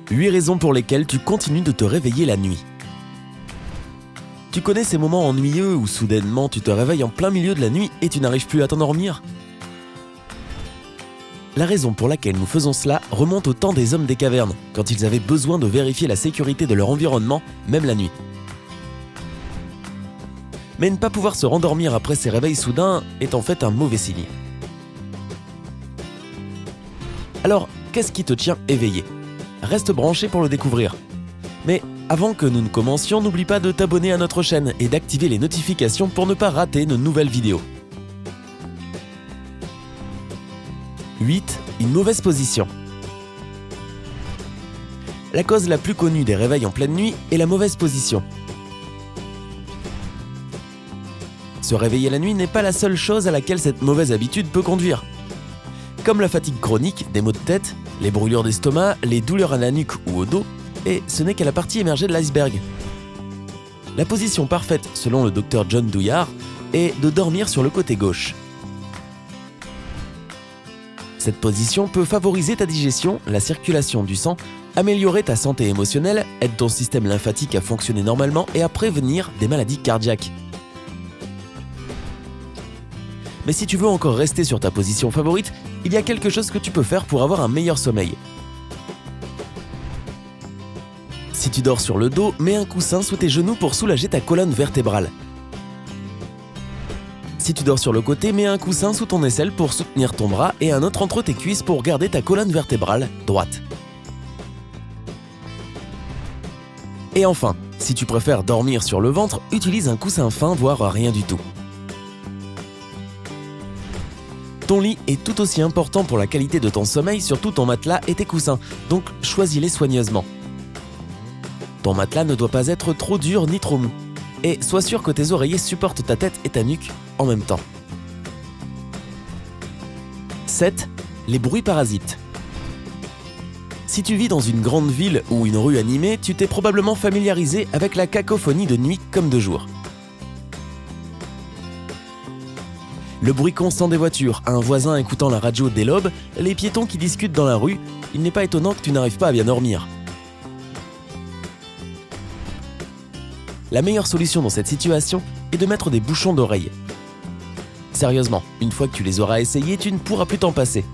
8 raisons pour lesquelles tu continues de te réveiller la nuit. Tu connais ces moments ennuyeux où soudainement tu te réveilles en plein milieu de la nuit et tu n'arrives plus à t'endormir ? La raison pour laquelle nous faisons cela remonte au temps des hommes des cavernes, quand ils avaient besoin de vérifier la sécurité de leur environnement, même la nuit. Mais ne pas pouvoir se rendormir après ces réveils soudains est en fait un mauvais signe. Alors, qu'est-ce qui te tient éveillé ? Reste branché pour le découvrir. Mais avant que nous ne commencions, n'oublie pas de t'abonner à notre chaîne et d'activer les notifications pour ne pas rater nos nouvelles vidéos. 8. Une mauvaise position. La cause la plus connue des réveils en pleine nuit est la mauvaise position. Se réveiller la nuit n'est pas la seule chose à laquelle cette mauvaise habitude peut conduire. Comme la fatigue chronique, des maux de tête, les brûlures d'estomac, les douleurs à la nuque ou au dos, et ce n'est qu'à la partie émergée de l'iceberg. La position parfaite, selon le docteur John Douillard, est de dormir sur le côté gauche. Cette position peut favoriser ta digestion, la circulation du sang, améliorer ta santé émotionnelle, aider ton système lymphatique à fonctionner normalement et à prévenir des maladies cardiaques. Mais si tu veux encore rester sur ta position favorite, il y a quelque chose que tu peux faire pour avoir un meilleur sommeil. Si tu dors sur le dos, mets un coussin sous tes genoux pour soulager ta colonne vertébrale. Si tu dors sur le côté, mets un coussin sous ton aisselle pour soutenir ton bras et un autre entre tes cuisses pour garder ta colonne vertébrale droite. Et enfin, si tu préfères dormir sur le ventre, utilise un coussin fin, voire rien du tout. Ton lit est tout aussi important pour la qualité de ton sommeil, surtout ton matelas et tes coussins, donc choisis-les soigneusement. Ton matelas ne doit pas être trop dur ni trop mou. Et sois sûr que tes oreillers supportent ta tête et ta nuque en même temps. 7. Les bruits parasites. Si tu vis dans une grande ville ou une rue animée, tu t'es probablement familiarisé avec la cacophonie de nuit comme de jour. Le bruit constant des voitures, un voisin écoutant la radio dès l'aube, les piétons qui discutent dans la rue, il n'est pas étonnant que tu n'arrives pas à bien dormir. La meilleure solution dans cette situation est de mettre des bouchons d'oreille. Sérieusement, une fois que tu les auras essayés, tu ne pourras plus t'en passer.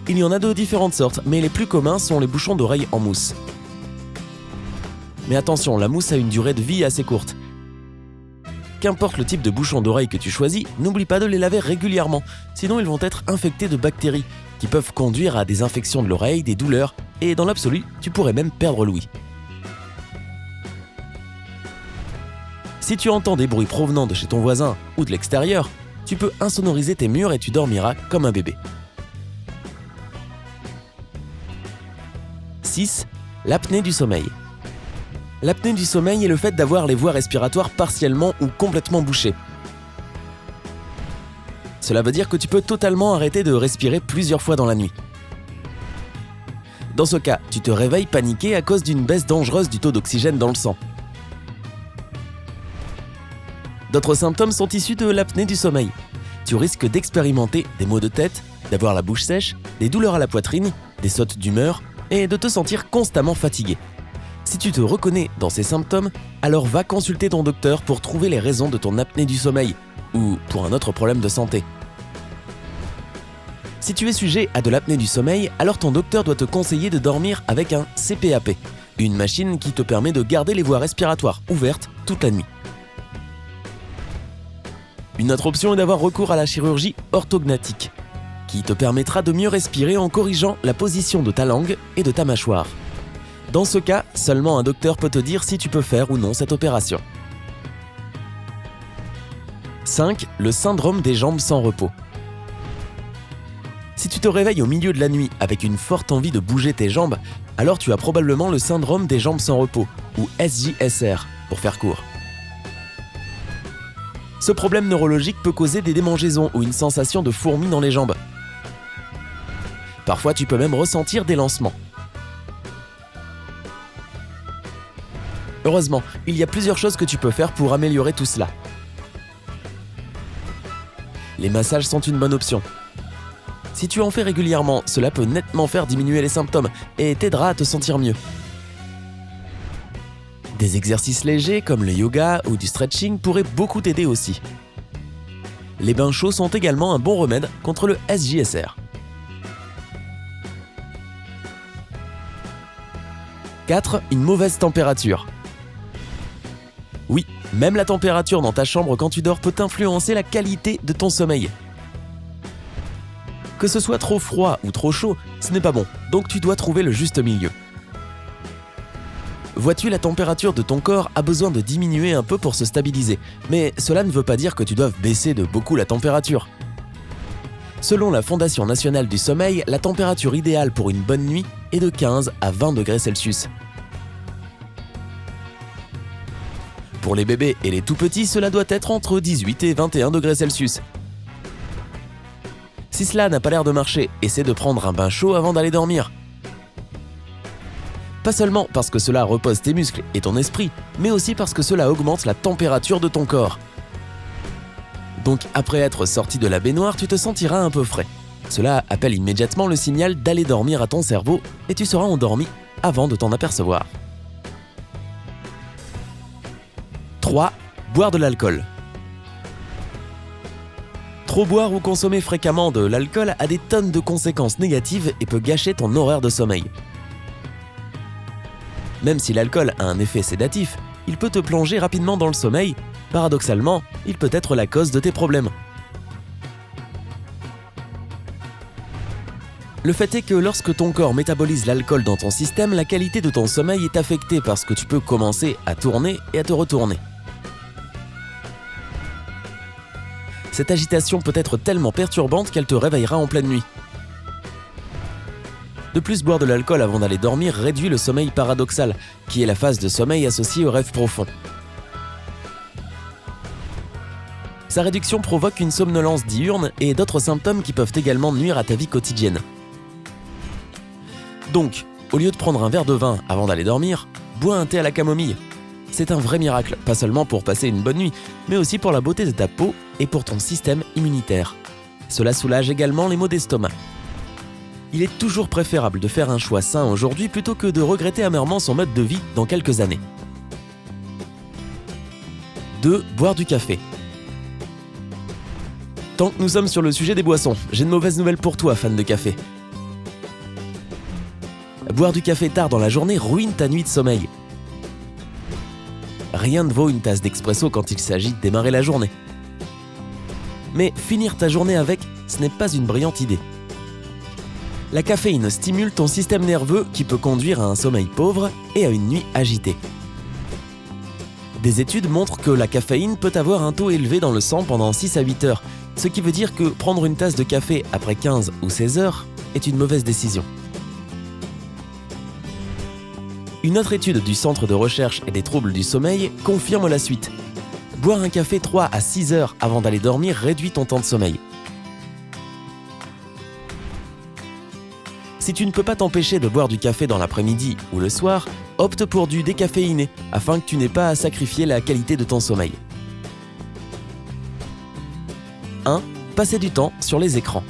Il y en a de différentes sortes, mais les plus communs sont les bouchons d'oreille en mousse. Mais attention, la mousse a une durée de vie assez courte. Qu'importe le type de bouchon d'oreille que tu choisis, n'oublie pas de les laver régulièrement, sinon ils vont être infectés de bactéries qui peuvent conduire à des infections de l'oreille, des douleurs, et dans l'absolu, tu pourrais même perdre l'ouïe. Si tu entends des bruits provenant de chez ton voisin ou de l'extérieur, tu peux insonoriser tes murs et tu dormiras comme un bébé. 6. L'apnée du sommeil. L'apnée du sommeil est le fait d'avoir les voies respiratoires partiellement ou complètement bouchées. Cela veut dire que tu peux totalement arrêter de respirer plusieurs fois dans la nuit. Dans ce cas, tu te réveilles paniqué à cause d'une baisse dangereuse du taux d'oxygène dans le sang. D'autres symptômes sont issus de l'apnée du sommeil. Tu risques d'expérimenter des maux de tête, d'avoir la bouche sèche, des douleurs à la poitrine, des sautes d'humeur et de te sentir constamment fatigué. Si tu te reconnais dans ces symptômes, alors va consulter ton docteur pour trouver les raisons de ton apnée du sommeil ou pour un autre problème de santé. Si tu es sujet à de l'apnée du sommeil, alors ton docteur doit te conseiller de dormir avec un CPAP, une machine qui te permet de garder les voies respiratoires ouvertes toute la nuit. Une autre option est d'avoir recours à la chirurgie orthognatique, qui te permettra de mieux respirer en corrigeant la position de ta langue et de ta mâchoire. Dans ce cas, seulement un docteur peut te dire si tu peux faire ou non cette opération. 5. Le syndrome des jambes sans repos. Si tu te réveilles au milieu de la nuit avec une forte envie de bouger tes jambes, alors tu as probablement le syndrome des jambes sans repos, ou SJSR, pour faire court. Ce problème neurologique peut causer des démangeaisons ou une sensation de fourmis dans les jambes. Parfois, tu peux même ressentir des lancements. Heureusement, il y a plusieurs choses que tu peux faire pour améliorer tout cela. Les massages sont une bonne option. Si tu en fais régulièrement, cela peut nettement faire diminuer les symptômes et t'aidera à te sentir mieux. Des exercices légers comme le yoga ou du stretching pourraient beaucoup t'aider aussi. Les bains chauds sont également un bon remède contre le SJSR. 4. Une mauvaise température. Oui, même la température dans ta chambre quand tu dors peut influencer la qualité de ton sommeil. Que ce soit trop froid ou trop chaud, ce n'est pas bon, donc tu dois trouver le juste milieu. Vois-tu, la température de ton corps a besoin de diminuer un peu pour se stabiliser, mais cela ne veut pas dire que tu doives baisser de beaucoup la température. Selon la Fondation nationale du sommeil, la température idéale pour une bonne nuit est de 15 à 20 degrés Celsius. Pour les bébés et les tout-petits, cela doit être entre 18 et 21 degrés Celsius. Si cela n'a pas l'air de marcher, essaie de prendre un bain chaud avant d'aller dormir. Pas seulement parce que cela repose tes muscles et ton esprit, mais aussi parce que cela augmente la température de ton corps. Donc après être sorti de la baignoire, tu te sentiras un peu frais. Cela appelle immédiatement le signal d'aller dormir à ton cerveau et tu seras endormi avant de t'en apercevoir. 3. Boire de l'alcool. Trop boire ou consommer fréquemment de l'alcool a des tonnes de conséquences négatives et peut gâcher ton horaire de sommeil. Même si l'alcool a un effet sédatif, il peut te plonger rapidement dans le sommeil. Paradoxalement, il peut être la cause de tes problèmes. Le fait est que lorsque ton corps métabolise l'alcool dans ton système, la qualité de ton sommeil est affectée parce que tu peux commencer à tourner et à te retourner. Cette agitation peut être tellement perturbante qu'elle te réveillera en pleine nuit. De plus, boire de l'alcool avant d'aller dormir réduit le sommeil paradoxal, qui est la phase de sommeil associée au rêve profond. Sa réduction provoque une somnolence diurne et d'autres symptômes qui peuvent également nuire à ta vie quotidienne. Donc, au lieu de prendre un verre de vin avant d'aller dormir, bois un thé à la camomille. C'est un vrai miracle, pas seulement pour passer une bonne nuit, mais aussi pour la beauté de ta peau et pour ton système immunitaire. Cela soulage également les maux d'estomac. Il est toujours préférable de faire un choix sain aujourd'hui plutôt que de regretter amèrement son mode de vie dans quelques années. 2. Boire du café. Tant que nous sommes sur le sujet des boissons, j'ai de mauvaises nouvelles pour toi, fan de café. Boire du café tard dans la journée ruine ta nuit de sommeil. Rien ne vaut une tasse d'expresso quand il s'agit de démarrer la journée. Mais finir ta journée avec, ce n'est pas une brillante idée. La caféine stimule ton système nerveux qui peut conduire à un sommeil pauvre et à une nuit agitée. Des études montrent que la caféine peut avoir un taux élevé dans le sang pendant 6 à 8 heures, ce qui veut dire que prendre une tasse de café après 15 ou 16 heures est une mauvaise décision. Une autre étude du Centre de recherche et des troubles du sommeil confirme la suite. Boire un café 3 à 6 heures avant d'aller dormir réduit ton temps de sommeil. Si tu ne peux pas t'empêcher de boire du café dans l'après-midi ou le soir, opte pour du décaféiné afin que tu n'aies pas à sacrifier la qualité de ton sommeil. 1. Passer du temps sur les écrans.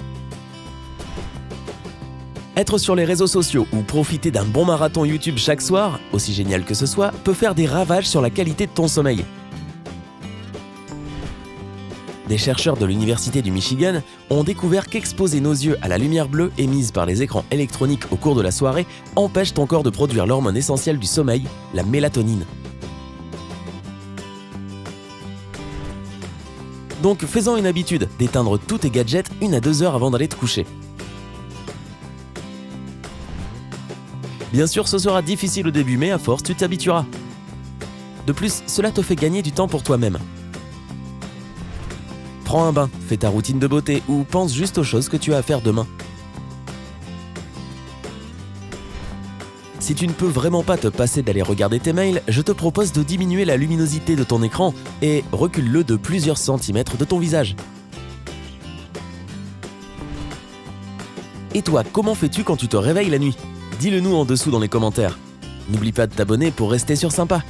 Être sur les réseaux sociaux ou profiter d'un bon marathon YouTube chaque soir, aussi génial que ce soit, peut faire des ravages sur la qualité de ton sommeil. Des chercheurs de l'Université du Michigan ont découvert qu'exposer nos yeux à la lumière bleue émise par les écrans électroniques au cours de la soirée empêche ton corps de produire l'hormone essentielle du sommeil, la mélatonine. Donc fais-en une habitude d'éteindre tous tes gadgets 1 à 2 heures avant d'aller te coucher. Bien sûr, ce sera difficile au début, mais à force, tu t'habitueras. De plus, cela te fait gagner du temps pour toi-même. Prends un bain, fais ta routine de beauté ou pense juste aux choses que tu as à faire demain. Si tu ne peux vraiment pas te passer d'aller regarder tes mails, je te propose de diminuer la luminosité de ton écran et recule-le de plusieurs centimètres de ton visage. Et toi, comment fais-tu quand tu te réveilles la nuit ? Dis-le nous en dessous dans les commentaires. N'oublie pas de t'abonner pour rester sur Sympa.